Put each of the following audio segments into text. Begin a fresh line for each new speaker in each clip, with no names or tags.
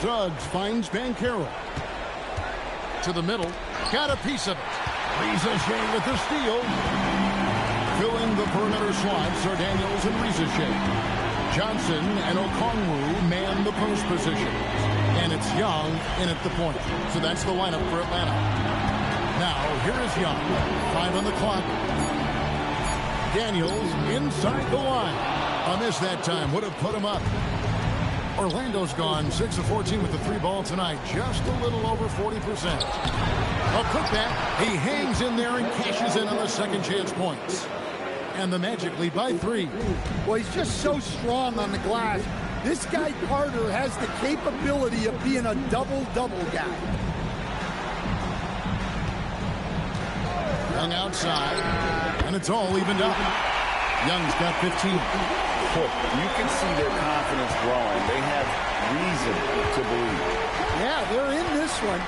Suggs finds Banchero. To the middle. Got a piece of it. Rizachet with the steal. Filling the perimeter slots are Daniels and Rizachet. Johnson and Okongwu man the post position. And it's Young in at the point. So that's the lineup for Atlanta. Now, here is Young. 5 on the clock. Daniels inside the line. A miss that time. Would have put him up. Orlando's gone 6 of 14 with the 3 ball tonight. Just a little over 40%. A putback. He hangs in there and cashes in on the second chance points. And the Magic lead by 3.
Well, he's just so strong on the glass. This guy, Carter, has the capability of being a double-double guy.
Young outside, and it's all evened up. Young's got 15.
You can see their confidence growing. They have reason to believe.
Yeah, they're in this one.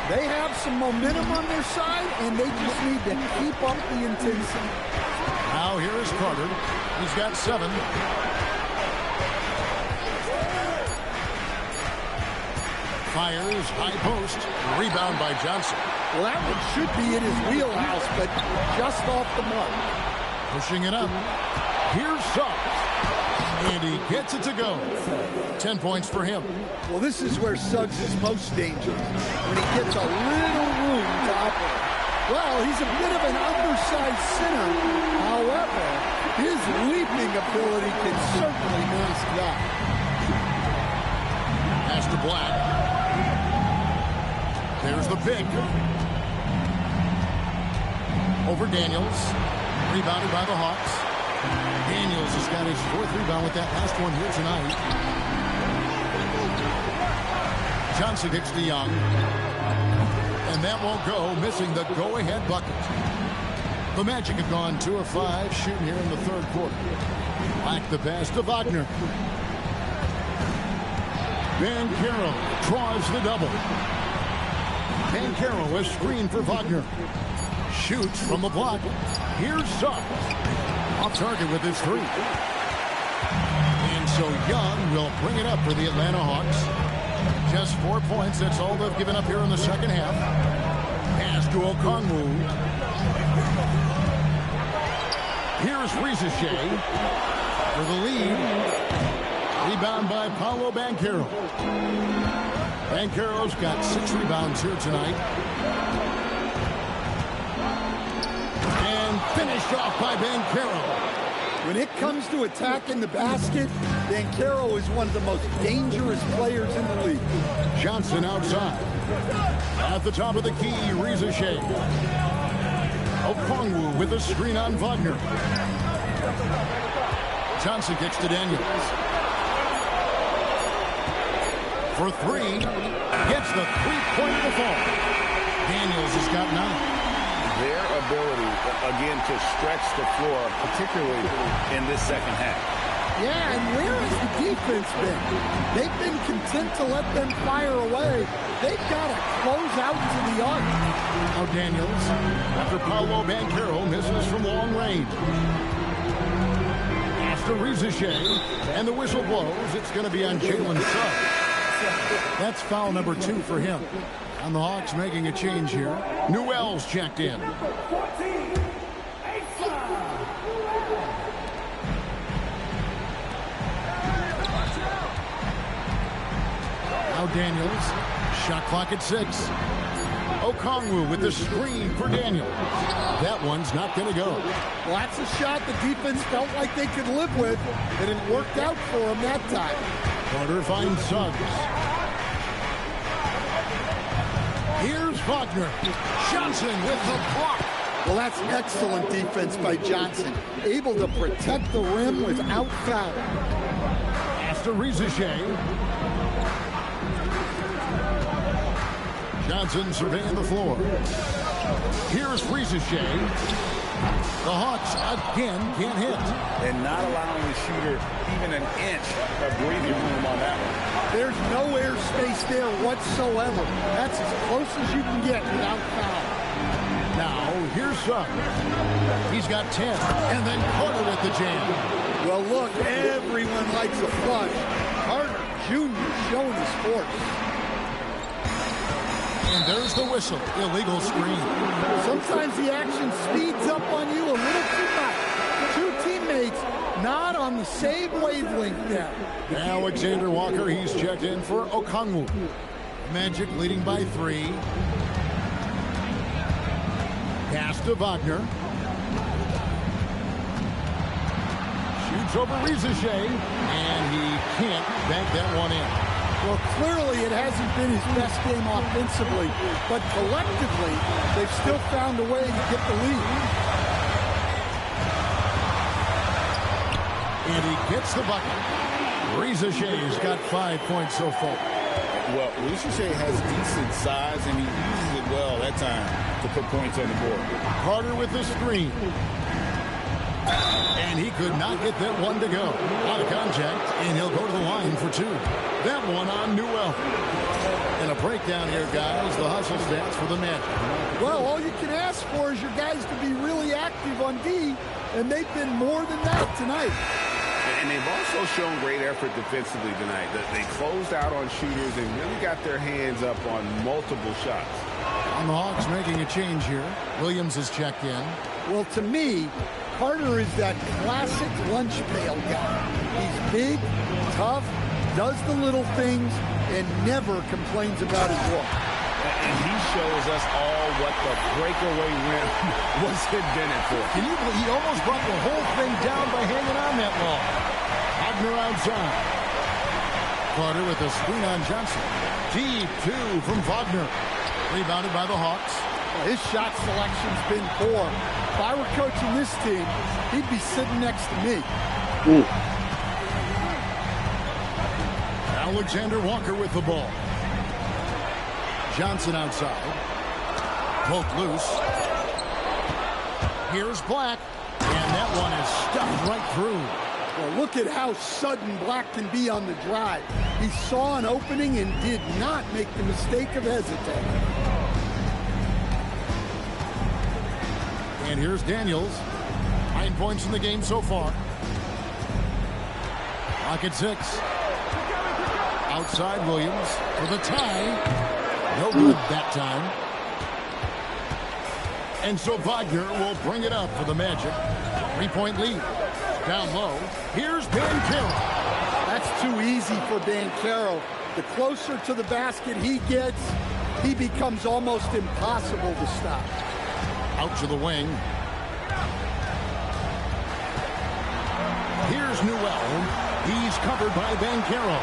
They have some momentum on their side, and they just need to keep up the intensity.
Now here is Carter. He's got 7. Fires, high post. Rebound by Johnson.
Well, that one should be in his wheelhouse, but just off the mark.
Pushing it up. Here's Suggs. And he gets it to go. 10 points for him.
Well, this is where Suggs is most dangerous, when he gets a little room to operate. Well, he's a bit of an undersized center. However, his leaping ability can certainly mask that.
Pass to Black. There's the pick. Over Daniels. Rebounded by the Hawks. Daniels has got his 4th rebound with that last one here tonight. Johnson kicks to Young. And that won't go, missing the go-ahead bucket. The Magic have gone 2 of 5 shooting here in the 3rd quarter. Black the pass to Wagner. Banchero draws the double. Banchero a screen for Wagner. Shoots from the block. Here's Suggs. Off target with his 3. And so Young will bring it up for the Atlanta Hawks. Just 4 points. That's all they've given up here in the second half. Pass to Okongwu. Here's Rizachet for the lead. Rebound by Paolo Banchero. Banchero's got 6 rebounds here tonight. And finished off by Banchero.
When it comes to attacking the basket, Banchero is one of the most dangerous players in the league.
Johnson outside. At the top of the key, Rizachet. Okongwu with a screen on Wagner. Johnson kicks to Daniels. For 3. Gets the 3-point default. Daniels has got 9.
Their ability, again, to stretch the floor, particularly in this second half.
Yeah, and where has the defense been? They've been content to let them fire away. They've got to close out to the arc.
Now Daniels, after Paolo Banchero misses from long range. After Rizachet, and the whistle blows, it's going to be on Jalen Suggs. That's foul number 2 for him. And the Hawks making a change here. Newell's checked in. Now Daniels. Shot clock at 6. Okongwu with the screen for Daniels. That one's not going to go.
Well, that's a shot the defense felt like they could live with, and it worked out for them that time.
Carter finds Suggs. Here's Wagner. Johnson with the block.
Well, that's excellent defense by Johnson. Able to protect the rim without foul.
After Rizachet. Johnson surveying the floor. Here's Rizachet. The Hawks again can't hit.
And not allowing the shooter even an inch of breathing room on that one.
There's no airspace there whatsoever. That's as close as you can get without foul.
Now, here's Suggs. He's got 10. And then Carter with the jam.
Well, look, everyone likes a flush. Carter Jr. showing his force.
And there's the whistle. Illegal screen.
Sometimes the action speeds up on you a little too much. Two teammates not on the same wavelength yet.
Alexander Walker, he's checked in for Okongwu. Magic leading by 3. Pass to Wagner. Shoots over Rizichet, and he can't bank that one in.
Well, clearly it hasn't been his best game offensively, but collectively, they've still found a way to get the lead.
And he gets the bucket. Rizichet's got 5 points so far.
Well, Rizichet has decent size, and he uses it well that time to put points on the board.
Carter with the screen. And he could not get that one to go. Out of contact, and he'll go to the line for 2. That one on Newell. And a breakdown here, guys. The hustle stats for the Magic.
Well, all you can ask for is your guys to be really active on D, and they've been more than that tonight.
And they've also shown great effort defensively tonight. They closed out on shooters and really got their hands up on multiple shots.
On the Hawks making a change here. Williams is checked in.
Well, to me, Carter is that classic lunch pail guy. He's big, tough, does the little things, and never complains about his work.
And he shows us all what the breakaway rim was invented for.
Can you believe he almost brought the whole thing down by hanging on that long? Wagner outside. Carter with a screen on Johnson. Deep 2 from Wagner. Rebounded by the Hawks.
Well, his shot selection's been poor. If I were coaching this team, he'd be sitting next to me.
Alexander Walker with the ball. Johnson outside. Poked loose. Here's Black. And that one is stuffed right through.
Well, look at how sudden Black can be on the drive. He saw an opening and did not make the mistake of hesitating.
And here's Daniels. 9 points in the game so far. Clock at 6. Outside Williams for the tie. No good that time. And so Wagner will bring it up for the Magic. 3-point lead. Down low. Here's Banchero.
That's too easy for Banchero. The closer to the basket he gets, he becomes almost impossible to stop.
Out to the wing. Here's Newell. He's covered by Banchero.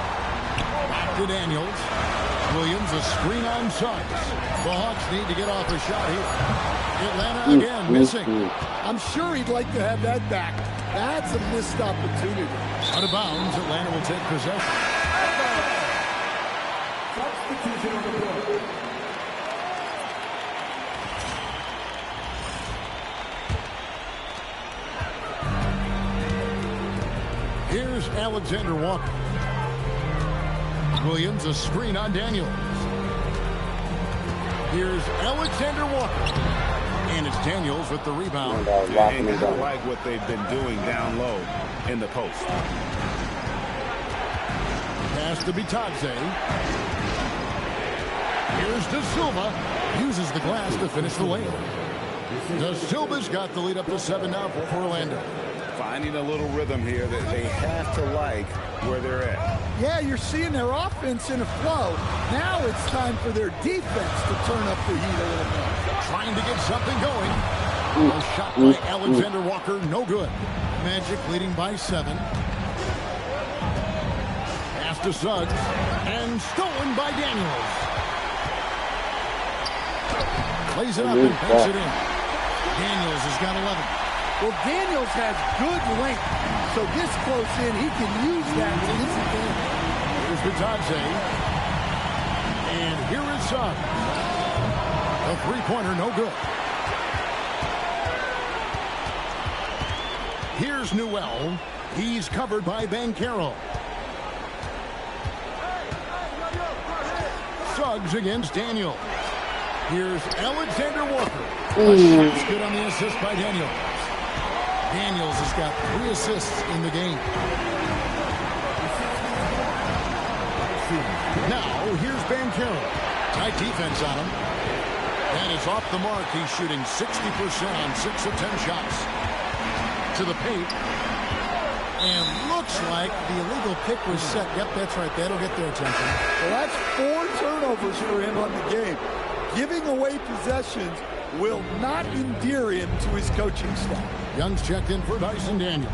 Back to Daniels. Williams, a screen on Suggs. The Hawks need to get off a shot here. Atlanta again missing.
I'm sure he'd like to have that back. That's a missed opportunity.
Out of bounds, Atlanta will take possession.
Substitution on the board.
Here's Alexander Walker. Williams, a screen on Daniels. Here's Alexander Walker. And it's Daniels with the rebound.
And I like what they've been doing down low in the post.
Pass to Bitadze. Here's De Silva. Uses the glass to finish the lane. De Silva's got the lead up to 7 now for Orlando.
Finding a little rhythm here that they have to like where they're at.
Yeah, you're seeing their offense in a flow. Now it's time for their defense to turn up the heat a little bit.
Trying to get something going. A shot by Alexander Walker, no good. Magic leading by 7. Pass to Suggs. And stolen by Daniels. Plays it up and banks it in. Daniels has got 11.
Well, Daniels has good length, so this close in, he can use that to his advantage.
Here's Bitadze. And here is Suggs. A three-pointer, no good. Here's Newell. He's covered by Banchero. Suggs against Daniels. Here's Alexander Walker. A shot's good on the assist by Daniels. Daniels has got 3 assists in the game. field. Now, here's Banchero. Tight defense on him. And it's off the mark. He's shooting 60% on 6 of 10 shots. To the paint. And looks like the illegal pick was set. Yep, that's right. That'll get their attention.
Well, that's 4 turnovers for him on the game. Giving away possessions will not endear him to his coaching staff.
Young's checked in for Dyson Daniel.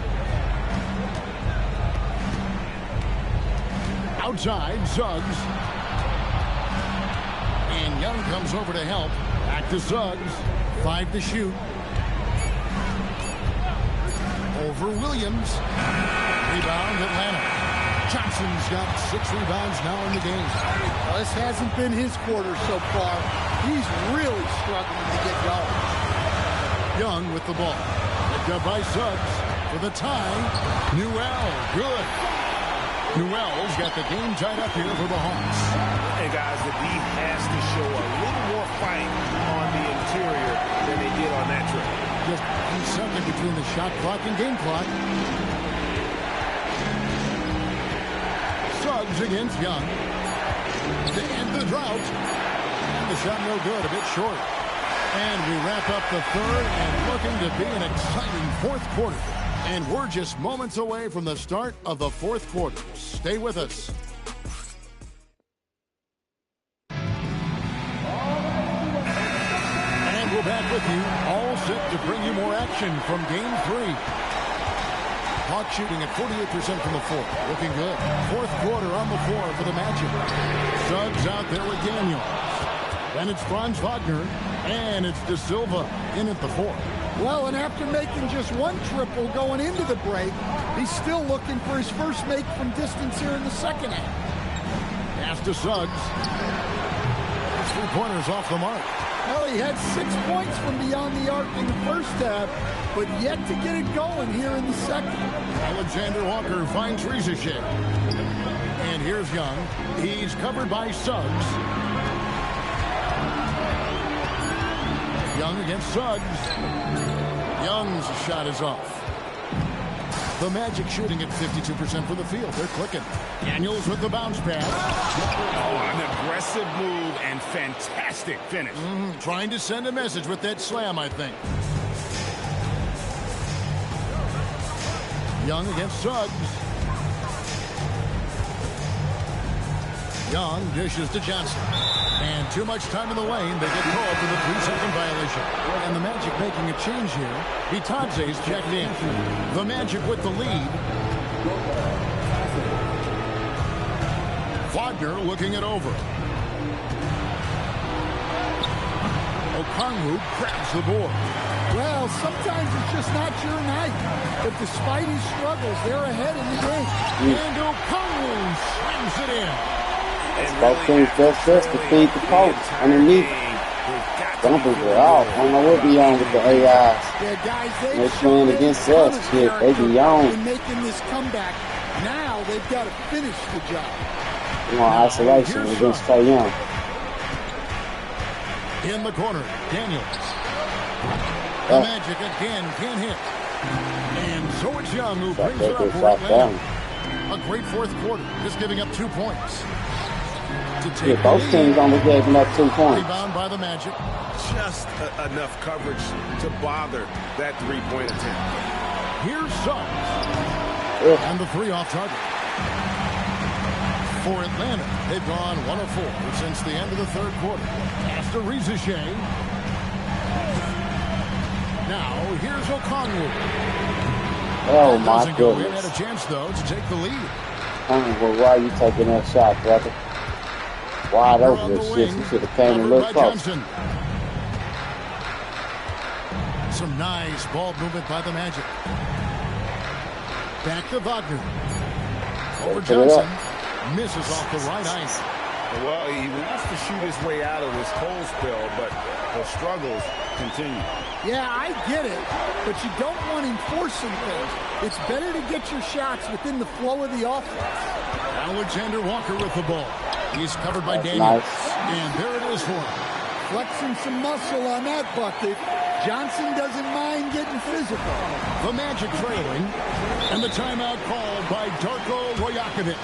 Outside, Suggs. And Young comes over to help. Back to Suggs. 5 to shoot. Over Williams. Rebound, Atlanta. Johnson's got 6 rebounds now in the game.
Well, this hasn't been his quarter so far. He's really struggling to get going.
Young with the ball. Picked up by Suggs for the tie. Newell, good. Newell's got the game tied up here for the Hawks.
Hey, guys, the D has to show a little more fight on the interior than they did on that trip.
Just something between the shot clock and game clock. Suggs against Young. To end the drought. And the shot no good, a bit short. And we wrap up the third and looking to be an exciting fourth quarter. And we're just moments away from the start of the fourth quarter. Stay with us. And we're back with you, all set to bring you more action from Game 3. Hawks shooting at 48% from the floor. Looking good. Fourth quarter on the floor for the Magic. Suggs out there with Daniels. Then it's Franz Wagner. And it's De Silva in at the 4.
Well, and after making just 1 triple going into the break, he's still looking for his first make from distance here in the second half.
Pass to Suggs. His 3-pointers off the mark.
Well, he had 6 points from beyond the arc in the first half, but yet to get it going here in the second.
Alexander Walker finds Rizachet. And here's Young. He's covered by Suggs. Young against Suggs. Young's shot is off. The Magic shooting at 52% from the field. They're clicking. Daniels with the bounce pass.
Oh, an aggressive move and fantastic finish.
Trying to send a message with that slam, I think. Young against Suggs. Young dishes to Johnson. And too much time in the lane. They get called for the 3-second violation. And the Magic making a change here. Bitadze's checked in. The Magic with the lead. Wagner looking it over. Okongwu grabs the board.
Well, sometimes it's just not your night. But despite his struggles, they're ahead in the game.
And Okongwu slams it in.
Both teams just to feed the coach underneath. Jumpers are off. I don't know what be on with the AIs.
Yeah, guys,
They're playing against us. Shit, they be on.
In making this comeback, now they've got to finish the job.
They want isolation against Trae Young.
In the corner, Daniels. The Magic again can't hit. And so it's Young who brings it up for Atlanta. A great fourth quarter, just giving up 2 points.
Yeah, both teams only gave him up 2 points.
Rebound by the Magic.
Just enough coverage to bother that 3-point attempt.
Here's Suggs. And the 3 off target. For Atlanta, they've gone 1 of 4 since the end of the third quarter. Pass to Rizachet. Now, here's Okongwu.
Oh, my goodness.
Had a chance, though, to take the lead.
Well, why are you taking that shot, brother? Wide open this shit. You should have came a little close.
Some nice ball movement by the Magic. Back to Wagner. Over Johnson. Misses off the right ice.
Well, he wants to shoot his way out of this cold spell, but the struggles continue.
Yeah, I get it, but you don't want him forcing things. It's better to get your shots within the flow of the offense.
Alexander Walker with the ball. He's covered by Daniels.
Nice.
And there it is for him.
Flexing some muscle on that bucket. Johnson doesn't mind getting physical.
The Magic trailing. And the timeout called by Darko Rajakovic.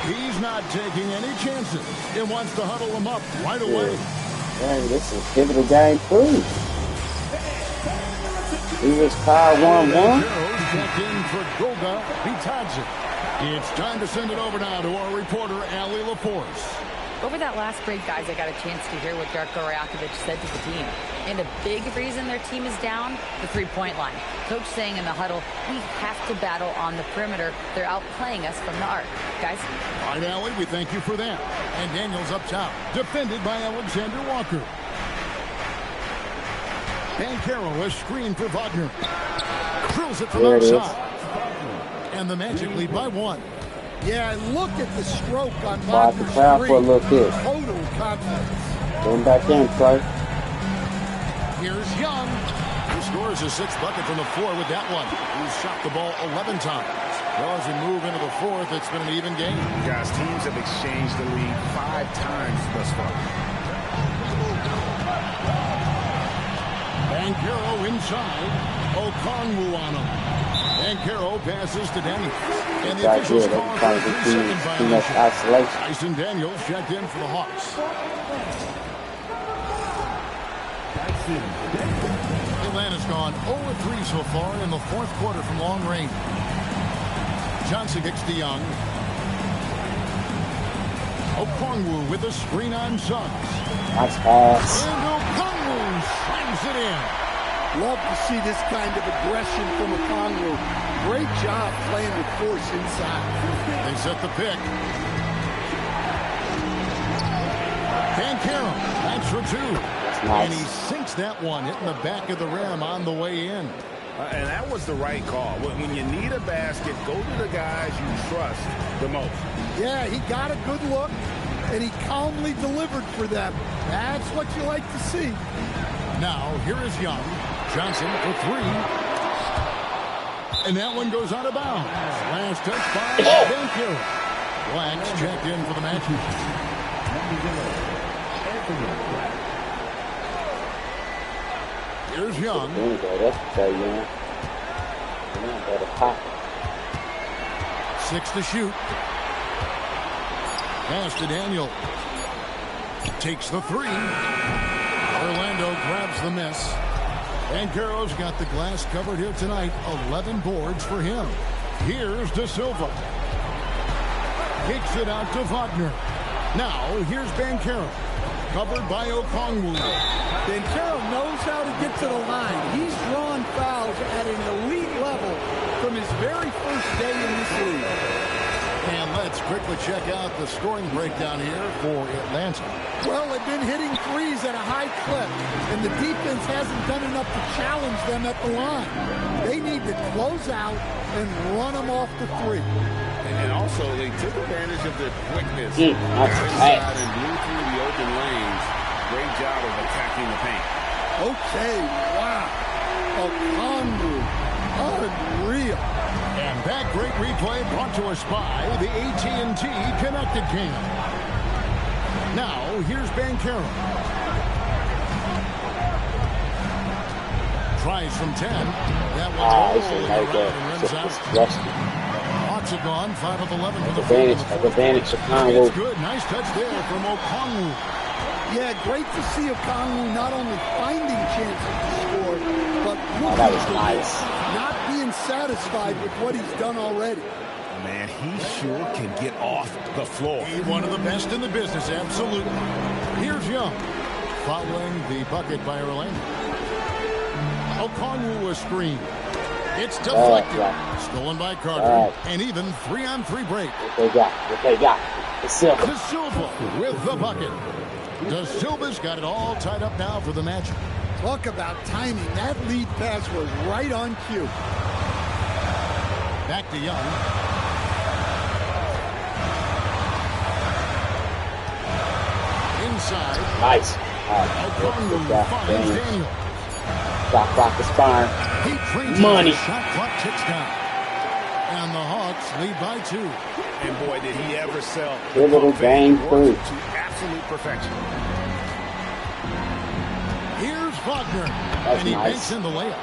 He's not taking any chances. He wants to huddle them up right away.
Hey, this is pivotal game 3. He was tied 1-1.
Checked in for Goga. He ties it. It's time to send it over now to our reporter, Allie LaForce.
Over that last break, guys, I got a chance to hear what Darko Rajakovic said to the team. And a big reason their team is down, the three-point line. Coach saying in the huddle, we have to battle on the perimeter. They're outplaying us from the arc. Guys?
All right, Allie, we thank you for that. And Daniels up top, defended by Alexander Walker. Banchero, a screen for Wagner. Drills it from outside. And the Magic lead by 1.
Yeah, look at the stroke on
Wagner's
Wagner's
for a little bit.
Total confidence.
Going back in, Clay.
Here's Young, who scores his 6th bucket from the floor with that one. He's shot the ball 11 times. Well, as we move into the 4th, it's been an even game.
Guys, teams have exchanged the lead 5 times thus far.
Banchero inside. Okongwu on him. Banchero passes to Daniels. And the officials call for a 3-second violation. Tyson Daniels checked in for the Hawks. Atlanta's gone 0-3 so far in the 4th quarter from long range. Johnson kicks to Young. Okongwu with a screen on Suggs.
Nice pass.
And Okongwu slams it in.
Love to see this kind of aggression from Okongwu. Great job playing with force inside.
They set the pick. Banchero, that's for 2.
Nice.
And he sinks that one, hitting the back of the rim on the way in.
And that was the right call. When you need a basket, go to the guys you trust the most.
Yeah, he got a good look, and he calmly delivered for them. That's what you like to see.
Now, here is Young. Johnson for 3. And that one goes out of bounds. Last touch by Banchero. Blacks checked in for the Magic. Here's Young. 6 to shoot. Pass to Daniel. Takes the 3. Orlando grabs the miss. Banchero's got the glass covered here tonight. 11 boards for him. Here's De Silva. Kicks it out to Wagner. Now, here's Banchero. Covered by Okongwu.
Banchero knows how to get to the line. He's drawn fouls at an elite level from his very first day in this league.
And let's quickly check out the scoring breakdown here for Atlanta.
Well, they've been hitting threes at a high clip, and the defense hasn't done enough to challenge them at the line. They need to close out and run them off the 3.
And also, they took advantage of their quickness.
Inside
and blew through the open lanes. Great job of attacking the paint.
Okay, wow. Okongwu, unreal.
And that great replay brought to us by the AT&T Connected Cam. Now, here's Banchero. Tries from 10. That one's Hawks have gone 5 of 11 for the
advantage of Okongwu.
It's good. Nice touch there from Okongwu.
Yeah, great to see Okongwu not only finding chances to score, but
that was nice.
Not being satisfied with what he's done already.
Man, he sure can get off the floor.
He's one of the best in the business, absolutely. Here's Young, following the bucket by Orlando. Okongwu a screen. It's deflected. Stolen by Carter. And even 3-on-3 break.
What they got. De Silva.
De Silva with the bucket. De Silva's got it all tied up now for the Magic.
Talk about timing. That lead pass was right on cue.
Back to Young. Inside.
Nice.
Okongwu finds Daniel.
Shot clock is firing.
He brings
Money.
It. Shot clock ticks down. And the Hawks lead by 2.
And boy, did he ever sell
Pivotal game 3.
to absolute perfection.
Here's Wagner.
That's
and he
nice.
makes in the layup.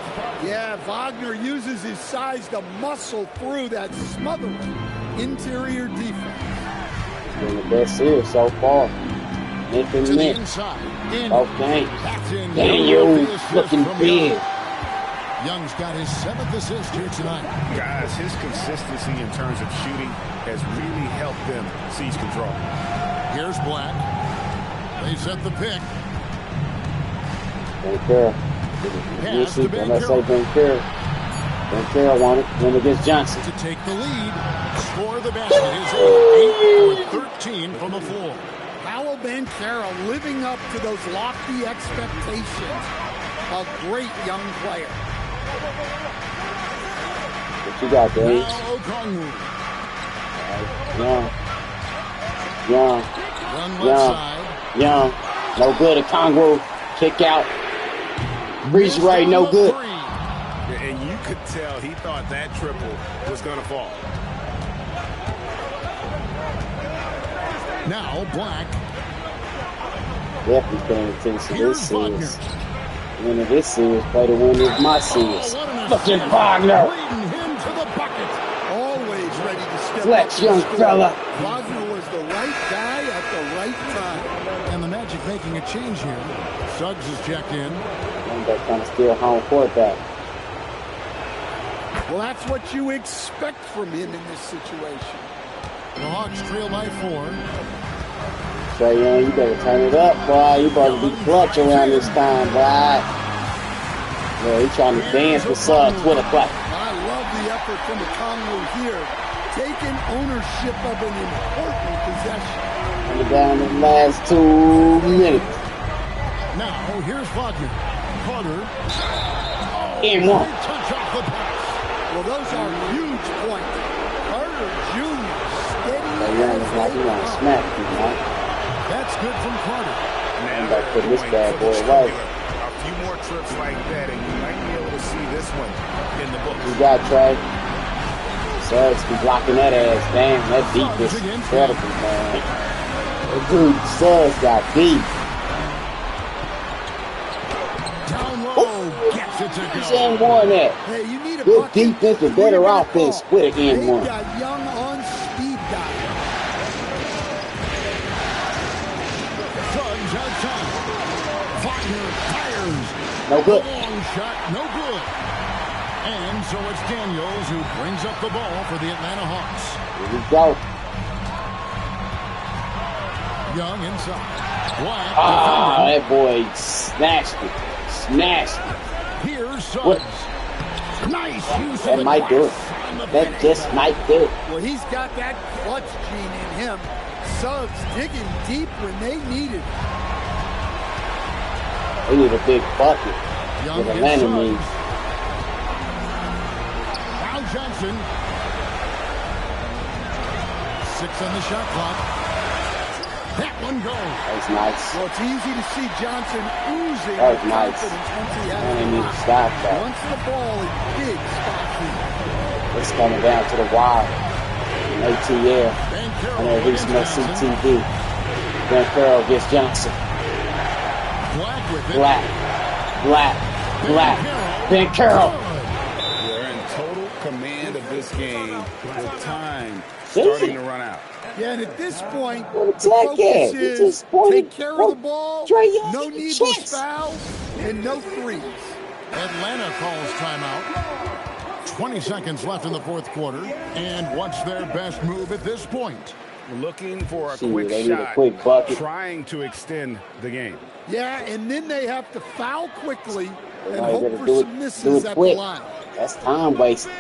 Yeah, Wagner uses his size to muscle through that smothering interior defense.
Been the best series so far. Nick and
To the
Nick.
inside.
Both games.
That's in.
Daniel
The assist
looking
from
big.
Young. Young's got his 7th assist here tonight.
Guys, his consistency in terms of shooting has really helped them seize control.
Here's Black. They set the pick.
Bankero.
Pass to
When I say
Bankero.
Bankero. Bankero won it. Win against Johnson.
To take the lead. Score the basket. His 8 for 13 from the floor.
Paolo Banchero living up to those lofty expectations. A great young player.
What you got, Dave?
Now Okongwu.
Young.
Run left
Young.
side.
Young. No good. A Congo. Kick out. Breeze right. No good.
And you could tell he thought that triple was going to fall.
Now Black.
Definitely paying attention to
Here's
this
Wagner.
series. Winner this series, play the winner of my series.
Oh, what an
Fucking
assist.
Wagner.
Leading him to the bucket.
Always ready to step
Flex,
up to
young
the score.
fella.
Wagner was the right guy at the right time.
And the Magic making a change here. Suggs is checked in.
And that kind of still home quarterback.
Well, that's what you expect from him in this situation.
The Hawks trail by 4.
Trae Young, you better turn it up, boy. You better be clutch around this time, boy. Yeah, he trying to dance with Suggs with a clap.
I love the effort from Okongwu here, taking ownership of an important possession.
Coming down in the last 2 minutes.
Now here's Wagner. Carter.
In one.
Great touch off the pass.
Well, those are huge points. Carter Jr. steady
Trae Young is like he want to smack you, man.
That's good from Carter.
Now
Back to this
going
bad
for the
boy,
jugular.
right?
A few more trips like that, and you might be able to see this one in the book.
You got Trae. Suggs be blocking that ass. Damn, that deep is incredible, man. That dude, Suggs got deep.
Down low. Gets it to
He's
go.
in one at.
Hey, you need a
Good
bucket.
defense and
Who you
better
gonna
offense
call?
with an
They've
N1.
got Young on speed dial.
Suggs outside. Wagner fires.
No good.
Long shot. No good. And so it's Daniels who brings up the ball for the Atlanta Hawks.
Here we go.
Young inside. Black.
Ah, that boy snatched it. Snatched it.
defending. Here's Suggs.
What?
Nice use of
That
the
might do it.
glass on the
That
finish.
just might do it.
Well, he's got that clutch gene in him. Suggs digging deep when they need it.
They need a big bucket.
Young
With
against
Atlanta needs.
Suggs. Al Johnson. 6 on the shot clock. That one goes.
That's nice.
Well, it's easy to see Johnson oozing
That was
with
nice.
confidence once he has
And they
the
need to
rock.
stop that.
Once the ball is big spot here.
It's coming down to the wire. In ATL.
Bankero
And at least no
against Johnson.
CTV. Bankero against Johnson.
Black with it.
Black. Bankero.
They're in total command of this game with time
See?
starting to run out.
Yeah, and at this point,
Well,
the
attack
focus
it. You
is
just pointed-
take care of
well,
the ball,
Trae Young
no
had a
needless
chance.
fouls, and no threes.
Atlanta calls timeout. 20 seconds left in the fourth quarter. And what's their best move at this point?
Looking for a
Shit,
quick
they need a
shot,
quick bucket.
trying to extend the game.
Yeah, and then they have to foul quickly and
Now you
hope
gotta
for
do
some
it
misses at the
quick.
line.
That's time wasted.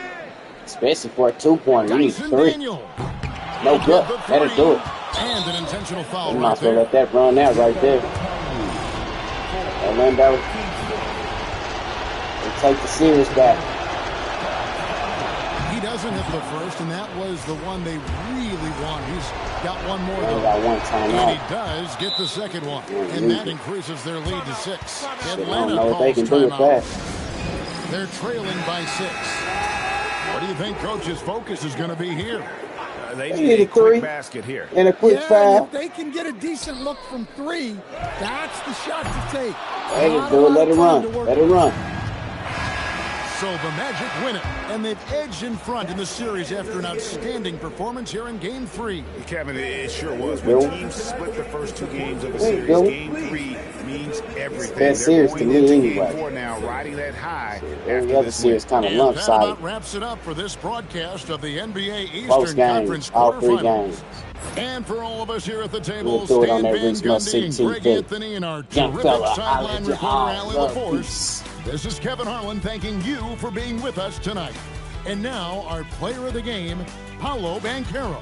Especially for a 2-pointer. You need
Dyson
3.
Daniel.
No good.
The
That'll
three.
do it.
And an intentional foul
You might
right
as well
there.
let that run out right there. Orlando. They take the series back.
He doesn't hit the first, and that was the one they really wanted. He's got one more,
They
though.
got one
And
timeout.
he does get the second one.
Yeah,
And that
easy.
increases their lead to 6.
Shit, I
Atlanta
don't know what they
calls
can do with
timeout.
that.
They're trailing by 6. What do you think Coach's focus is going to be here?
They
They
need
need
a
a
quick
3.
basket here.
And a quick
Yeah, and
foul.
if they can get a decent look from 3, that's the shot to take.
Hey,
Not
do
a
it.
lot
Let
of
it
time
run.
to work
Let it run.
So the Magic win it, and they've edged in front in the series after an outstanding performance here in Game 3.
Kevin, it sure was. When teams split the first 2 games of a series, Game 3 means everything.
Best series to me anyway.
Game 4 now, riding that high.
Every other series kind of
And that
lopsided.
about wraps it up for this broadcast of the NBA
Close
Eastern
games,
Conference
all 3
quarterfinals.
games.
And for all of us here at the table,
We'll do it on
Stan
that
Van
Reese Must
Gundy and
See
Greg
TV.
Anthony and our
Young
terrific
fella, I'll
sideline
let you
reporter,
all
Allie
love
LaForce.
peace.
This is Kevin Harlan thanking you for being with us tonight. And now, our player of the game, Paolo Banchero.